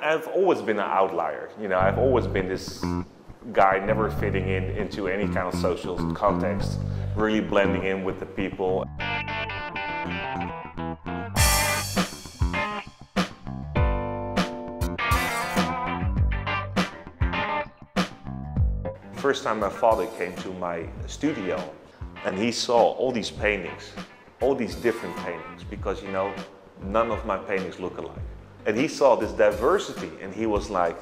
I've always been an outlier. I've always been this guy never fitting into any kind of social context, really blending in with the people. First time my father came to my studio and he saw all these paintings, all these different paintings, because none of my paintings look alike. And he saw this diversity and he was like,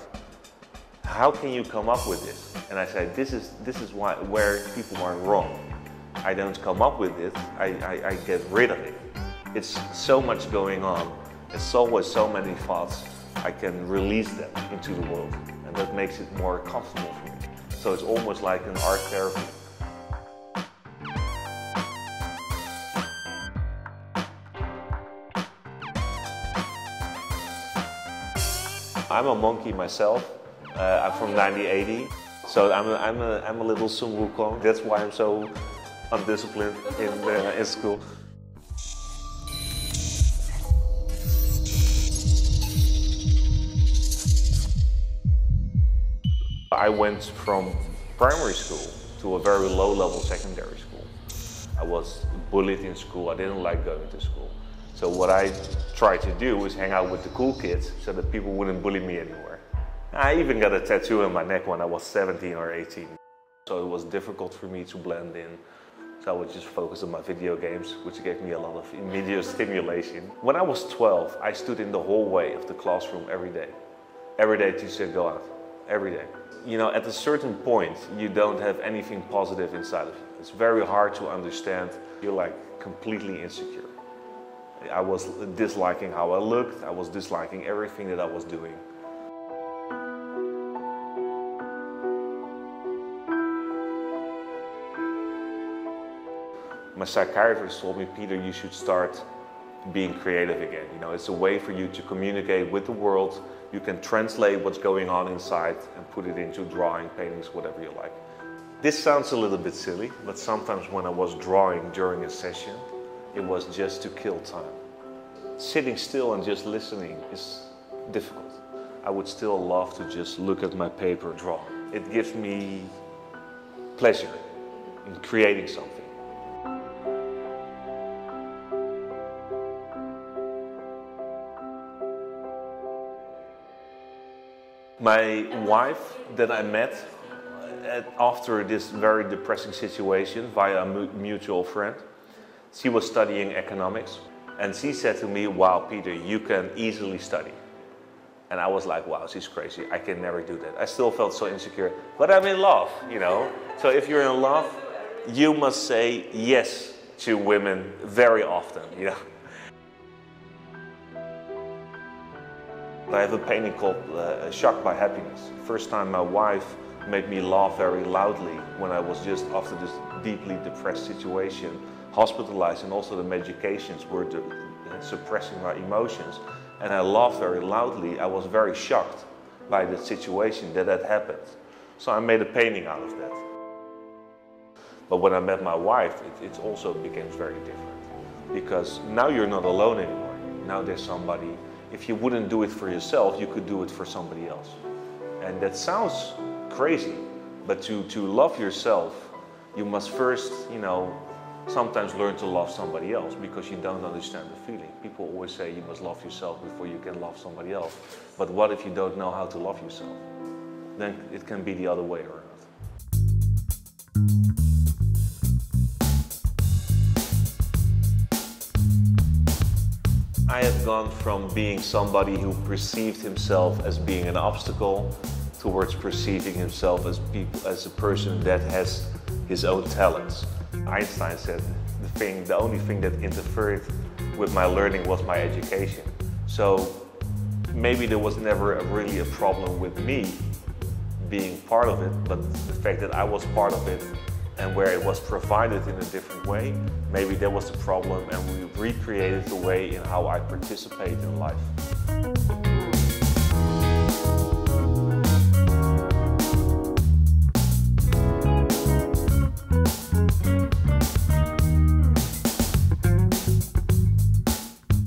how can you come up with this? And I said, this is where people are wrong. I don't come up with it, I get rid of it. It's so much going on. There's always so many thoughts. I can release them into the world and that makes it more comfortable for me. So it's almost like an art therapy. I'm a monkey myself. I'm from 1980, so I'm a little Sun Wukong. That's why I'm so undisciplined in school. I went from primary school to a very low-level secondary school. I was bullied in school. I didn't like going to school. So what I tried to do was hang out with the cool kids so that people wouldn't bully me anymore. I even got a tattoo on my neck when I was 17 or 18. So it was difficult for me to blend in. So I would just focus on my video games, which gave me a lot of immediate stimulation. When I was 12, I stood in the hallway of the classroom every day. Every day teacher said, go out, every day. At a certain point, you don't have anything positive inside of you. It's very hard to understand. You're like completely insecure. I was disliking how I looked. I was disliking everything that I was doing. My psychiatrist told me, Peter, you should start being creative again. It's a way for you to communicate with the world. You can translate what's going on inside and put it into drawing, paintings, whatever you like. This sounds a little bit silly, but sometimes when I was drawing during a session, it was just to kill time. Sitting still and just listening is difficult. I would still love to just look at my paper, draw. It gives me pleasure in creating something. My wife that I met after this very depressing situation via a mutual friend, she was studying economics and she said to me, wow, Peter, you can easily study. And I was like, wow, she's crazy. I can never do that. I still felt so insecure, but I'm in love, So if you're in love, you must say yes to women very often, I have a painting called Shocked by Happiness. First time my wife made me laugh very loudly when I was just after this deeply depressed situation, hospitalized, and also the medications were suppressing my emotions. And I laughed very loudly. I was very shocked by the situation that happened. So I made a painting out of that. But when I met my wife, it also became very different. Because now you're not alone anymore. Now there's somebody. If you wouldn't do it for yourself, you could do it for somebody else. And that sounds crazy, but to love yourself, you must first, sometimes learn to love somebody else because you don't understand the feeling. People always say you must love yourself before you can love somebody else. But what if you don't know how to love yourself? Then it can be the other way around. I have gone from being somebody who perceived himself as being an obstacle towards perceiving himself as a person that has his own talents. Einstein said the only thing that interfered with my learning was my education. So maybe there was never really a problem with me being part of it, but the fact that I was part of it and where it was provided in a different way, maybe that was the problem and we recreated the way in how I participate in life.